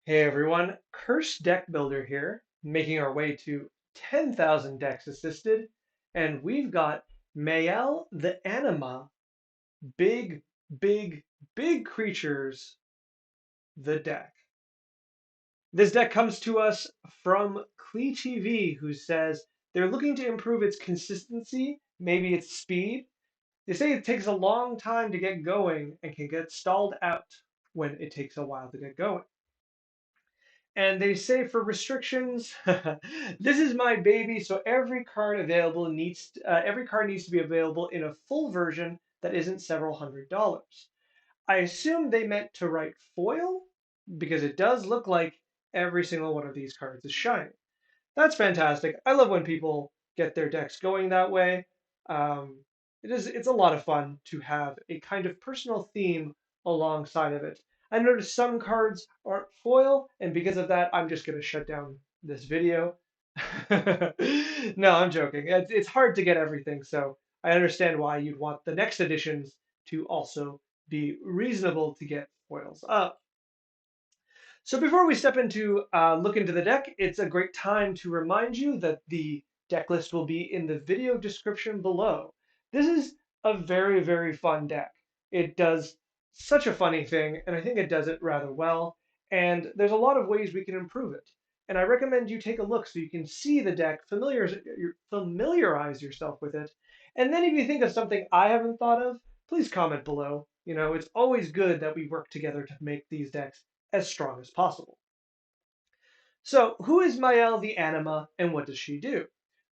Hey everyone, Cursed Deck Builder here, making our way to 10,000 decks assisted, and we've got Mayael the Anima, big, big, big creatures, the deck. This deck comes to us from Klee TV, who says they're looking to improve its consistency, maybe its speed. They say it takes a long time to get going and can get stalled out when it takes a while to get going. And they say for restrictions, this is my baby, so every card needs to be available in a full version that isn't several $100s. I assume they meant to write foil because it does look like every single one of these cards is shiny. That's fantastic. I love when people get their decks going that way. Um, it's a lot of fun to have a kind of personal theme alongside of it. I noticed some cards aren't foil, and because of that, I'm just going to shut down this video. No, I'm joking. It's hard to get everything, so I understand why you'd want the next editions to also be reasonable to get foils of. So before we step into look into the deck, it's a great time to remind you that the deck list will be in the video description below. This is a very, very fun deck. It does such a funny thing, and I think it does it rather well. And there's a lot of ways we can improve it. And I recommend you take a look so you can see the deck, familiarize yourself with it. And then if you think of something I haven't thought of, please comment below. You know, it's always good that we work together to make these decks as strong as possible. So, who is Mayael the Anima and what does she do?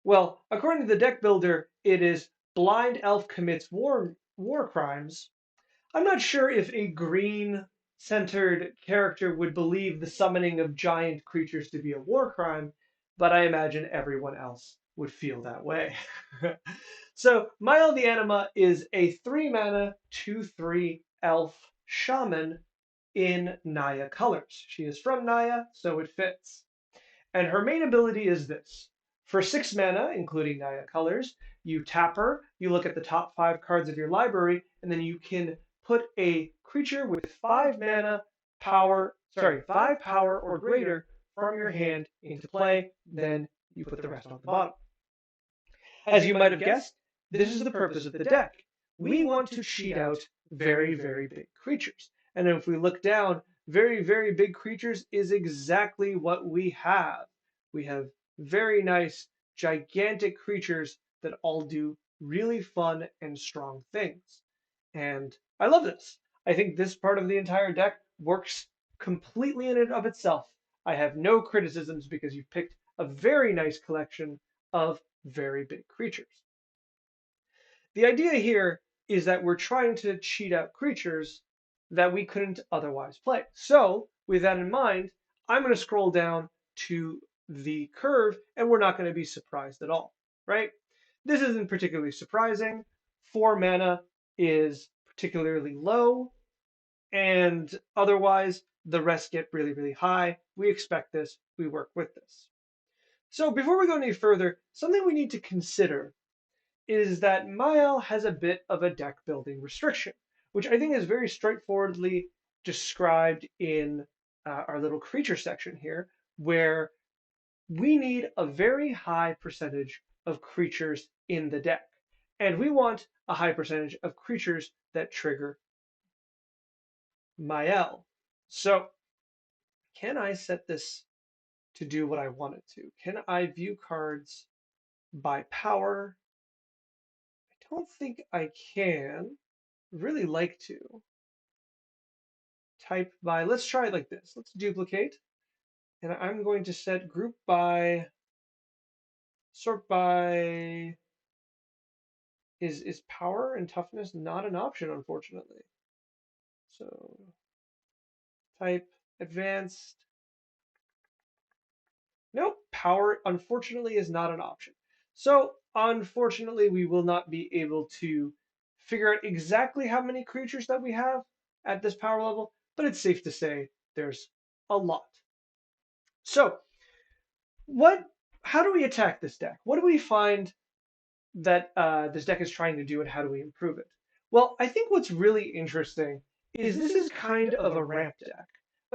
Well, according to the deck builder, it is blind elf commits war crimes. I'm not sure if a green centered character would believe the summoning of giant creatures to be a war crime, but I imagine everyone else would feel that way. So, Mayael the Anima is a 3 mana 2/3 elf shaman in Naya colors. She is from Naya, so it fits. And her main ability is this. For 6 mana, including Naya colors, you tap her, you look at the top 5 cards of your library, and then you can put a creature with 5 mana power, 5 power or greater from your hand into play, then you put the rest on the bottom. As you might have guessed, this is the purpose of the deck. We want to cheat out very, very big creatures. And if we look down, very, very big creatures is exactly what we have. We have very nice, gigantic creatures that all do really fun and strong things. And I love this. I think this part of the entire deck works completely in and of itself. I have no criticisms because you've picked a very nice collection of very big creatures. The idea here is that we're trying to cheat out creatures that we couldn't otherwise play. So, with that in mind, I'm going to scroll down to the curve and we're not going to be surprised at all, right? This isn't particularly surprising. 4 mana is particularly low, and otherwise, the rest get really, really high. We expect this, we work with this. So, before we go any further, something we need to consider is that Mayael has a bit of a deck building restriction, which I think is very straightforwardly described in our little creature section here, where we need a very high percentage of creatures in the deck. And we want a high percentage of creatures that trigger Mayael. So can I set this to do what I want it to? Can I view cards by power? I don't think I can. Really like to. Type by, let's try it like this. Let's duplicate. And I'm going to set group by, sort by, is power and toughness not an option, unfortunately. So type advanced. Nope, power unfortunately is not an option. So unfortunately, we will not be able to figure out exactly how many creatures that we have at this power level, but it's safe to say there's a lot. So what? How do we attack this deck? What do we find that this deck is trying to do, and how do we improve it? Well, I think what's really interesting is this is kind of a ramp deck.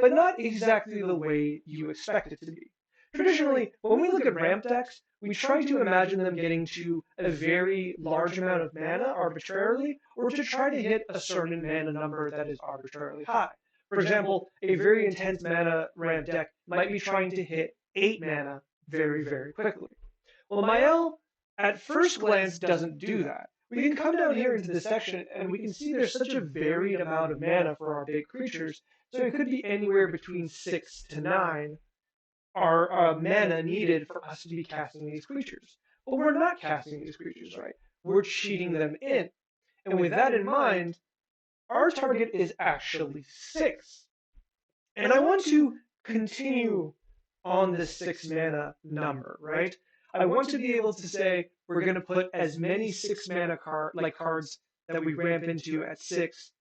but not exactly the way you expect it to be. Traditionally, when we look at ramp decks, we try to imagine them getting to a very large amount of mana arbitrarily, or to try to hit a certain mana number that is arbitrarily high. For example, a very intense mana ramp deck might be trying to hit 8 mana very, very quickly. Well, Mayael, at first glance, doesn't do that. We can come down here into this section, and we can see there's such a varied amount of mana for our big creatures, so it could be anywhere between 6 to 9 are mana needed for us to be casting these creatures. But we're not casting these creatures, right? We're cheating them in. And with that in mind, our target is actually 6. And I want to continue on this 6 mana number, right? I want to be able to say we're going to put as many 6 mana cards that we ramp into at 6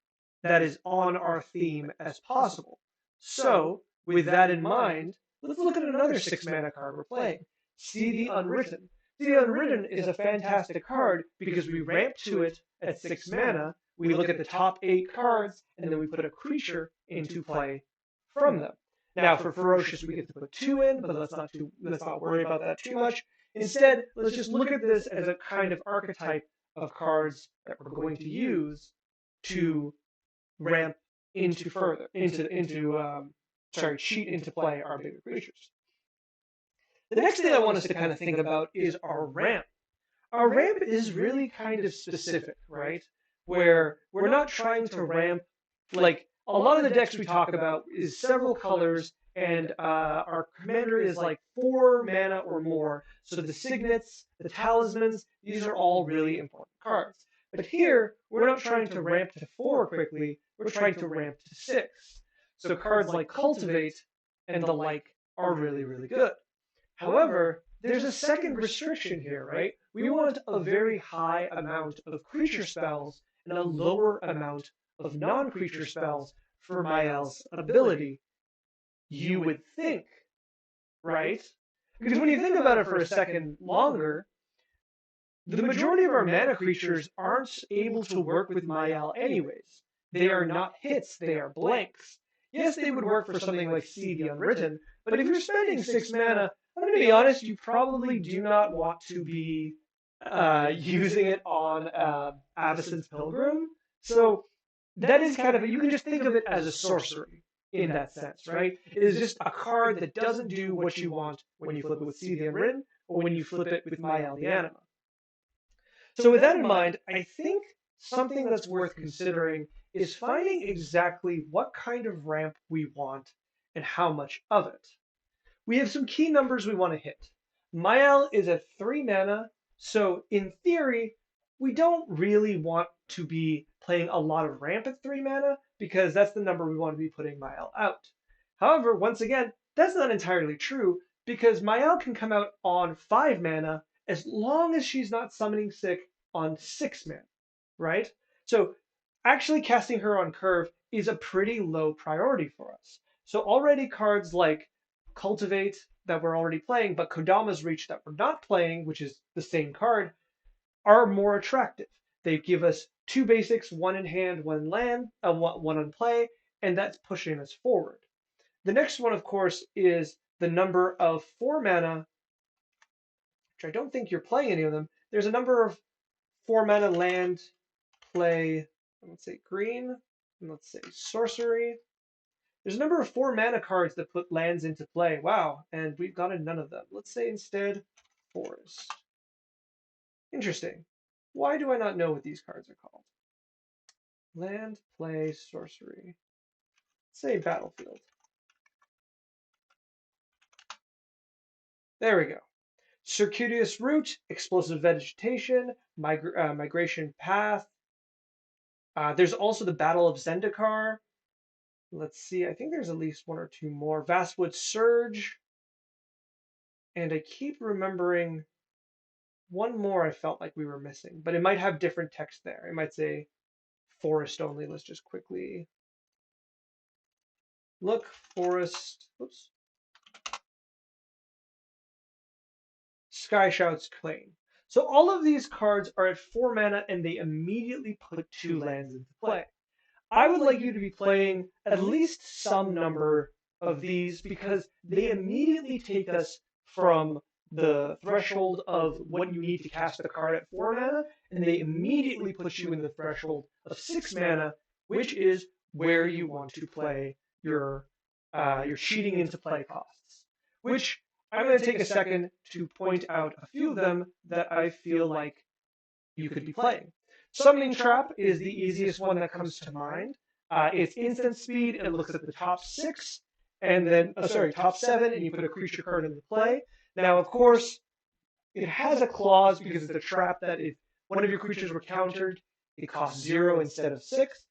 that is on our theme as possible. So, with that in mind, let's look at another 6 mana card we're playing. See the Unwritten. See the Unwritten is a fantastic card because we ramp to it at 6 mana, we look at the top 8 cards, and then we put a creature into play from them. Now, for Ferocious, we get to put 2 in, but let's not worry about that too much. Instead, let's just look at this as a kind of archetype of cards that we're going to use to ramp into cheat into play our bigger creatures. The next thing I want us to kind of think about is our ramp. Our ramp is really kind of specific, right? Where we're not trying to ramp like a lot of the decks we talk about is several colors, and our commander is like 4 mana or more. So the signets, the talismans, these are all really important cards. But here, we're not trying to ramp to 4 quickly, we're trying to ramp to 6. So cards like Cultivate and the like are really, really good. However, there's a second restriction here, right? We want a very high amount of creature spells and a lower amount of non-creature spells for Mayael's ability. You would think, right? Because when you think about it for a second longer, the majority of our mana creatures aren't able to work with Mayael anyways. They are not hits, they are blanks. Yes, they would work for something like See the Unwritten, but if you're spending 6 mana, I'm going to be honest, you probably do not want to be using it on Avacyn's Pilgrim. So that is kind of, you can just think of it as a sorcery in that sense, right? It is just a card that doesn't do what you want when you flip it with See the Unwritten or when you flip it with Mayael the Anima. So with that in mind, I think something that's worth considering is finding exactly what kind of ramp we want and how much of it. We have some key numbers we want to hit. Mayael is at 3 mana, so in theory, we don't really want to be playing a lot of ramp at 3 mana because that's the number we want to be putting Mayael out. However, once again, that's not entirely true because Mayael can come out on 5 mana as long as she's not summoning sick on 6 mana, right? So actually casting her on curve is a pretty low priority for us. So already cards like Cultivate that we're already playing, but Kodama's Reach that we're not playing, which is the same card, are more attractive. They give us 2 basics, 1 in hand, 1 in land, 1 on play, and that's pushing us forward. The next one, of course, is the number of 4 mana, which I don't think you're playing any of them. There's a number of 4 mana land, play, let's say green, and let's say sorcery. There's a number of 4 mana cards that put lands into play. Wow, and we've gotten none of them. Let's say instead forest. Interesting. Why do I not know what these cards are called? Land, play, sorcery. Let's say battlefield. There we go. Circuitous route, explosive vegetation, migration path. There's also the Battle of Zendikar. Let's see, I think there's at least 1 or 2 more. Vastwood Surge. And I keep remembering one more I felt like we were missing, but it might have different text there. It might say forest only. Let's just quickly look. Forest. Oops. Sky Shout's Claim. So all of these cards are at 4 mana and they immediately put 2 lands into play. I would like you to be playing at least some number of these because they immediately take us from the threshold of what you need to cast the card at 4 mana, and they immediately put you in the threshold of 6 mana, which is where you want to play your cheating into play costs. Which I'm going to take a second to point out a few of them that I feel like you could be playing. Summoning Trap is the easiest one that comes to mind. It's instant speed. It looks at the top 6, and then top 7, and you put a creature card into play. Now, of course, it has a clause because it's a trap that if one of your creatures were countered, it costs 0 instead of 6.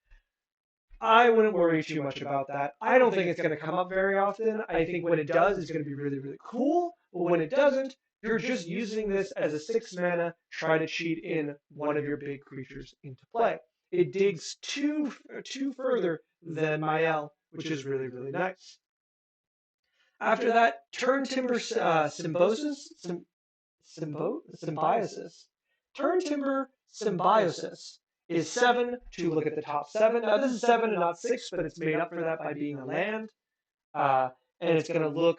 I wouldn't worry too much about that. I don't think it's going to come up very often. I think when it does, it's going to be really, really cool. But when it doesn't, you're just using this as a 6 mana, try to cheat in one of your big creatures into play. It digs two further than Mayael, which is really, really nice. After that, Turn Timber Symbiosis. Turn Timber Symbiosis is 7 to look at the top 7. Now, this is 7 and not 6, but it's made up for that by being a land. And it's going to look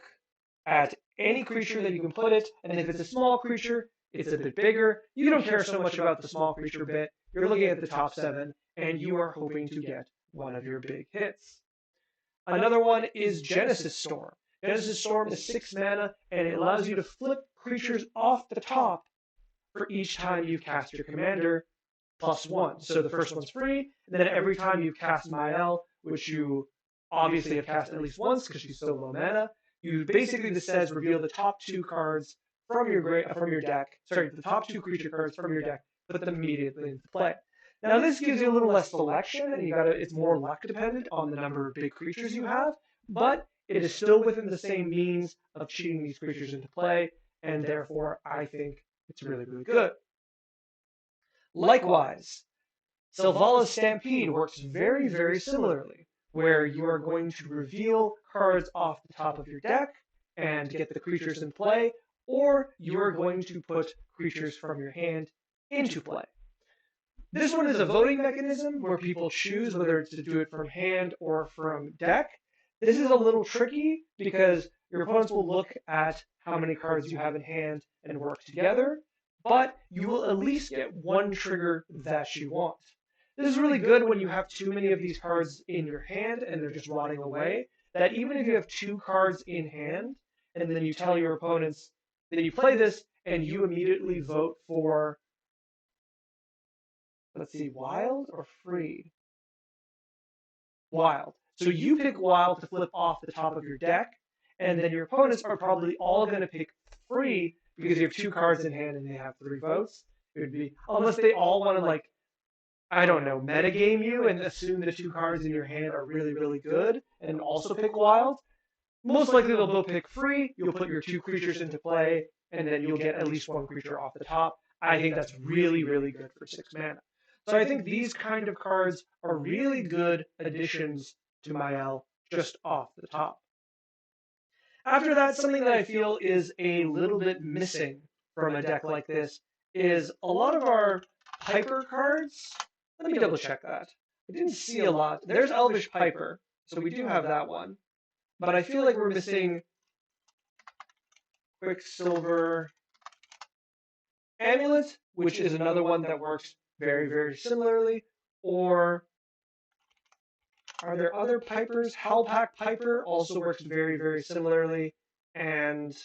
at any creature that you can put it, and if it's a small creature, it's a bit bigger. You don't care so much about the small creature bit. You're looking at the top 7, and you are hoping to get one of your big hits. Another one is Genesis Storm. Genesis Storm is 6 mana, and it allows you to flip creatures off the top for each time you cast your commander, +1. So the first one's free, and then every time you cast Mayael, which you obviously have cast at least once because she's so low mana, you basically, this says reveal the top 2 cards from your deck. Sorry, the top 2 creature cards from your deck, put them immediately into play. Now this gives you a little less selection, and it's more luck dependent on the number of big creatures you have, but it is still within the same means of cheating these creatures into play, and therefore I think it's really, really good. Likewise, Selvalla's Stampede works very, very similarly, where you are going to reveal cards off the top of your deck and get the creatures in play, or you are going to put creatures from your hand into play. This one is a voting mechanism where people choose whether to do it from hand or from deck. This is a little tricky because your opponents will look at how many cards you have in hand and work together, but you will at least get one trigger that you want. This is really good when you have too many of these cards in your hand and they're just rotting away, that even if you have 2 cards in hand, and then you tell your opponents that you play this and you immediately vote for, let's see, wild or free? Wild. So you pick wild to flip off the top of your deck, and then your opponents are probably all going to pick free because you have 2 cards in hand and they have 3 votes. It would be, unless they all want to, like, I don't know, metagame you and assume the 2 cards in your hand are really, really good and also pick wild. Most likely they'll both pick free, you'll put your 2 creatures into play, and then you'll get at least 1 creature off the top. I think that's really, really good for 6 mana. So I think these kind of cards are really good additions to Mayael just off the top. After that, something that I feel is a little bit missing from a deck like this is a lot of our Piper cards. Let me double check that. I didn't see a lot. There's Elvish Piper, so we do have that one. But I feel like we're missing Quicksilver Amulet, which is another one that works very, very similarly. Or are there other Pipers? Howlpack Piper also works very, very similarly. And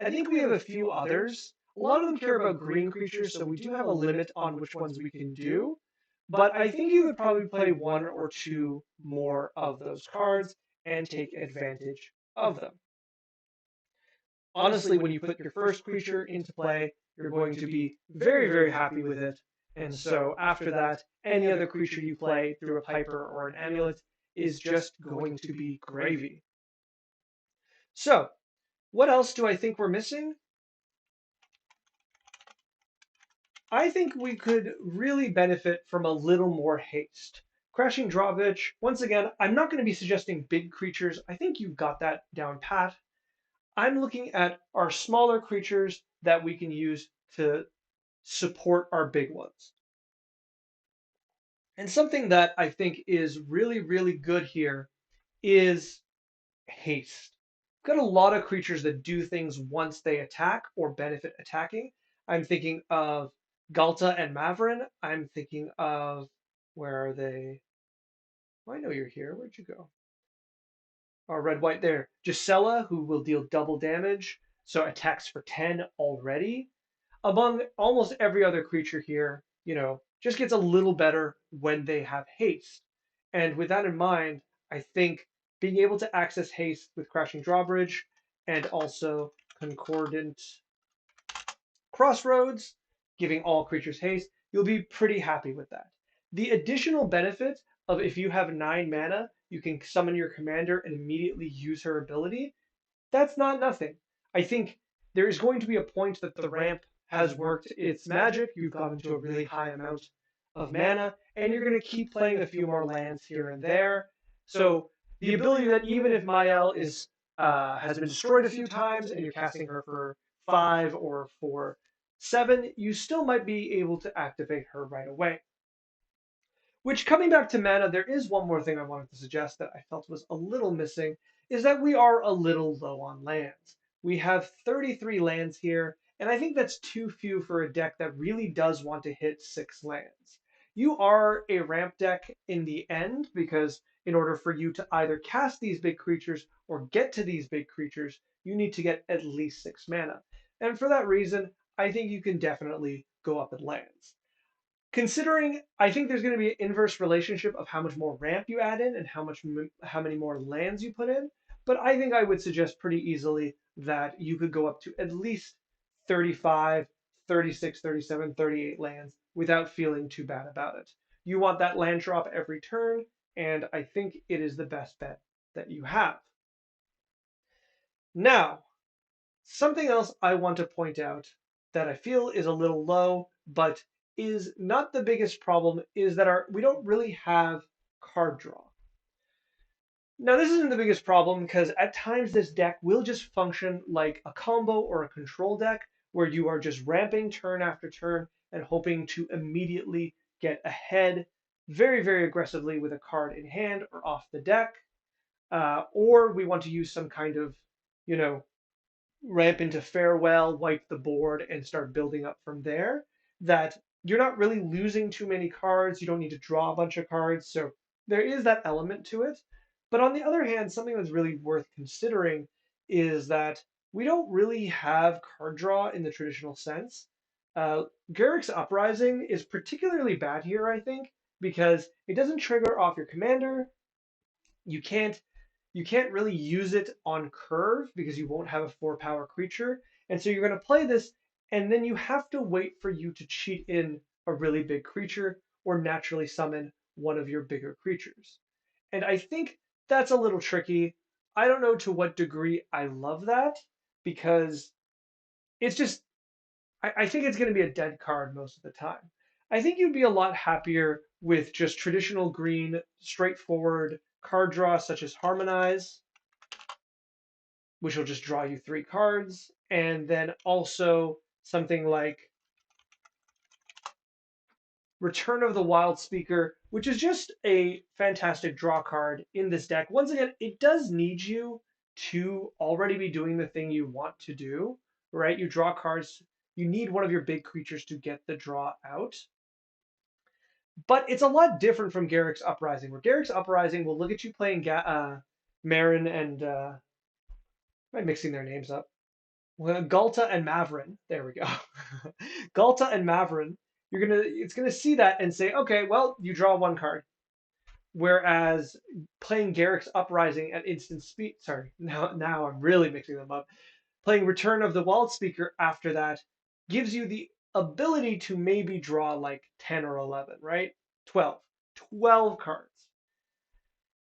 I think we have a few others. A lot of them care about green creatures, so we do have a limit on which ones we can do. But I think you would probably play 1 or 2 more of those cards and take advantage of them. Honestly, when you put your first creature into play, you're going to be very, very happy with it. And so after that, any other creature you play through a Piper or an Amulet is just going to be gravy. So, what else do I think we're missing? I think we could really benefit from a little more haste. Crashing Drawbridge, once again, I'm not going to be suggesting big creatures. I think you've got that down pat. I'm looking at our smaller creatures that we can use to support our big ones. And something that I think is really, really good here is haste. We've got a lot of creatures that do things once they attack or benefit attacking. I'm thinking of Galta and Mavrin. I'm thinking of, where are they? Oh, I know you're here. Where'd you go? Oh, red, white there. Gisela, who will deal double damage, so attacks for 10 already. Among almost every other creature here, just gets a little better when they have haste. And with that in mind, I think being able to access haste with Crashing Drawbridge and also Concordant Crossroads, giving all creatures haste, you'll be pretty happy with that. The additional benefit of if you have 9 mana, you can summon your commander and immediately use her ability. That's not nothing. I think there is going to be a point that the ramp has worked its magic. You've gotten to a really high amount of mana, and you're going to keep playing a few more lands here and there. So the ability that even if Mayael is has been destroyed a few times and you're casting her for 5 or for 7, you still might be able to activate her right away. Which, coming back to mana, there is one more thing I wanted to suggest that I felt was a little missing, is that we are a little low on lands. We have 33 lands here, and I think that's too few for a deck that really does want to hit 6 lands. You are a ramp deck in the end, because in order for you to either cast these big creatures or get to these big creatures, you need to get at least 6 mana. And for that reason, I think you can definitely go up in lands. Considering, I think there's going to be an inverse relationship of how much more ramp you add in and how many more lands you put in. But I think I would suggest pretty easily that you could go up to at least 35, 36, 37, 38 lands without feeling too bad about it. You want that land drop every turn, and I think it is the best bet that you have. Now, something else I want to point out that I feel is a little low, but is not the biggest problem, is that we don't really have card draw. Now, this isn't the biggest problem because at times this deck will just function like a combo or a control deck where you are just ramping turn after turn and hoping to immediately get ahead very, very aggressively with a card in hand or off the deck. Or we want to use some kind of, you know, ramp into farewell, wipe the board, and start building up from there. That you're not really losing too many cards. You don't need to draw a bunch of cards. So there is that element to it. But on the other hand, something that's really worth considering is that we don't really have card draw in the traditional sense. Garrick's Uprising is particularly bad here, I think, because it doesn't trigger off your commander. You can't you can't really use it on curve because you won't have a 4 power creature. And so you're going to play this, and then you have to wait for you to cheat in a really big creature or naturally summon one of your bigger creatures. And I think that's a little tricky. I don't know to what degree I love that because it's just, I think it's going to be a dead card most of the time. I think you'd be a lot happier with just traditional green, straightforward card draw such as Harmonize, which will just draw you 3 cards, and then also something like Return of the Wild Speaker, which is just a fantastic draw card in this deck. Once again, it does need you to already be doing the thing you want to do, right? You draw cards, you need one of your big creatures to get the draw out. But it's a lot different from Garrick's Uprising, where Garrick's Uprising will look at you playing Marin and, am I mixing their names up? Well, Galta and Mavrin. There we go. Galta and Mavrin. It's gonna see that and say, okay, well, you draw 1 card. Whereas playing Garrick's Uprising at instant speed, sorry, now I'm really mixing them up. Playing Return of the Wild Speaker after that gives you the ability to maybe draw like 10 or 11, right? 12. 12 cards.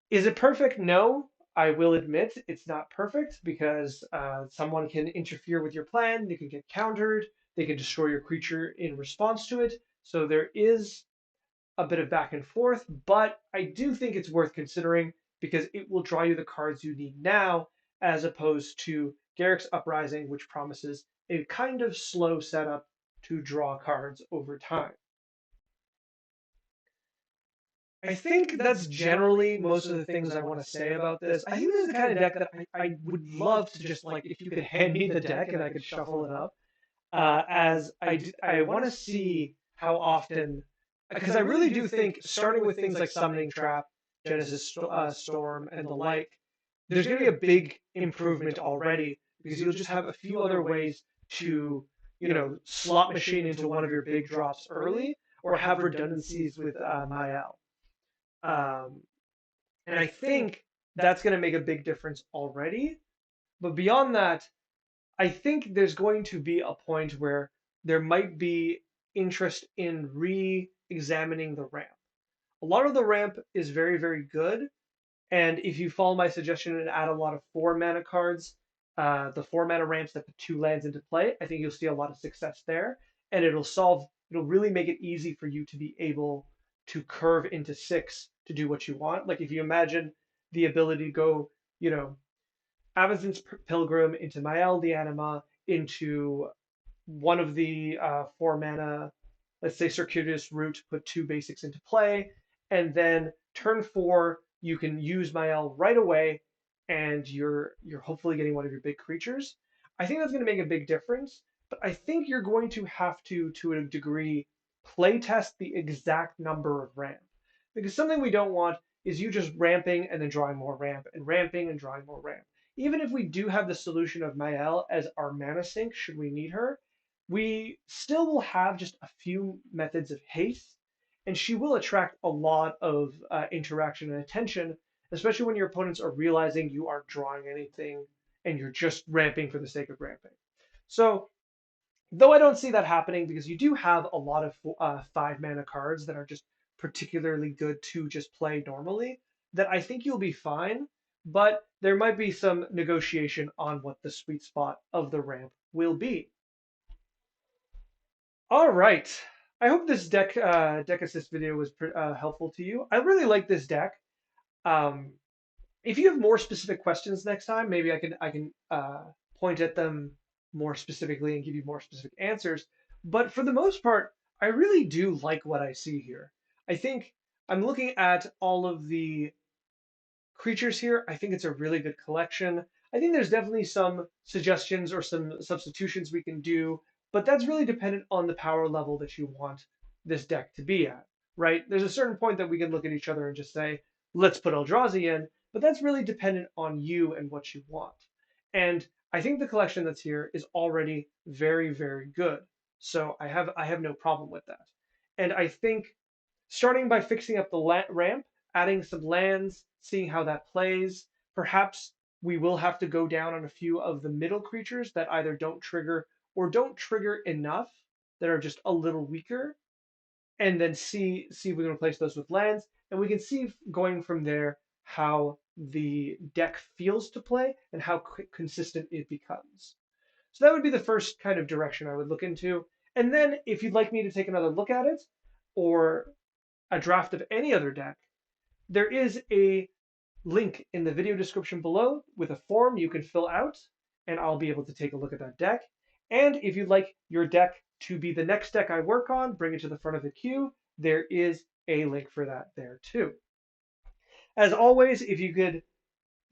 Is it perfect? No. I will admit it's not perfect because someone can interfere with your plan, they can get countered, they can destroy your creature in response to it. So there is a bit of back and forth, but I do think it's worth considering because it will draw you the cards you need now, as opposed to Garrick's Uprising, which promises a kind of slow setup to draw cards over time. I think that's generally most of the things I want to say about this. I think this is the kind of deck that I would love to just like if you could hand me the deck and I could shuffle it up. I want to see how often, because I really do think starting with things like Summoning Trap, Storm, and the like, there's going to be a big improvement already because you'll just have a few other ways to, slot machine into one of your big drops early or have redundancies with Mayael. Um, and I think that's going to make a big difference already. But beyond that, I think there's going to be a point where there might be interest in re-examining the ramp. A lot of the ramp is very, very good, and if you follow my suggestion and add a lot of 4 mana cards, the 4 mana ramps that put 2 lands into play, I think you'll see a lot of success there, and it'll really make it easy for you to be able to curve into 6 to do what you want. Like if you imagine the ability to go, you know, Avacyn's Pilgrim into Mayael the Anima into one of the 4 mana, let's say Circuitous Route, put 2 basics into play, and then turn 4 you can use Mael right away, and you're hopefully getting one of your big creatures. I think that's going to make a big difference, but I think you're going to have to a degree, play test the exact number of ramp, because something we don't want is you just ramping and then drawing more ramp and ramping and drawing more ramp. Even if we do have the solution of Mael as our mana sink should we need her, we still will have just a few methods of haste, and she will attract a lot of interaction and attention, especially when your opponents are realizing you aren't drawing anything and you're just ramping for the sake of ramping. So, though I don't see that happening because you do have a lot of 5 mana cards that are just particularly good to just play normally, that I think you'll be fine, but there might be some negotiation on what the sweet spot of the ramp will be. All right. I hope this deck assist video was helpful to you. I really like this deck. Um, if you have more specific questions next time, maybe I can point at them more specifically and give you more specific answers. But for the most part, I really do like what I see here. I think I'm looking at all of the creatures here. I think it's a really good collection. I think there's definitely some suggestions or some substitutions we can do, but that's really dependent on the power level that you want this deck to be at, right? There's a certain point that we can look at each other and just say, let's put Eldrazi in, but that's really dependent on you and what you want. And I think the collection that's here is already very, very good. So I have no problem with that. And I think starting by fixing up the ramp, adding some lands, seeing how that plays. Perhaps we will have to go down on a few of the middle creatures that either don't trigger or don't trigger enough, that are just a little weaker, and then see if we can replace those with lands, and we can see going from there how the deck feels to play and how consistent it becomes. So that would be the first kind of direction I would look into. And then if you'd like me to take another look at it, or a draft of any other deck, there is a link in the video description below with a form you can fill out, and I'll be able to take a look at that deck. And if you'd like your deck to be the next deck I work on, bring it to the front of the queue, there is a link for that there too. As always, if you could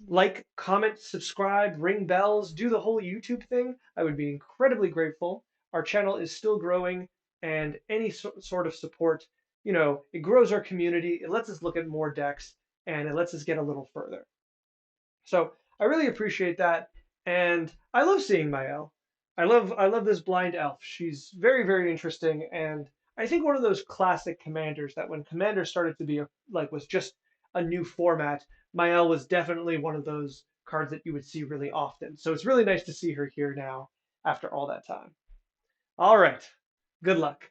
like, comment, subscribe, ring bells, do the whole YouTube thing, I would be incredibly grateful. Our channel is still growing, and any sort of support, it grows our community, it lets us look at more decks, and it lets us get a little further. So I really appreciate that, and I love seeing Mayael. I love this blind elf. She's very, very interesting, and I think one of those classic commanders that when Commander started to be was just a new format, Mayael was definitely one of those cards that you would see really often. So it's really nice to see her here now after all that time. All right. Good luck.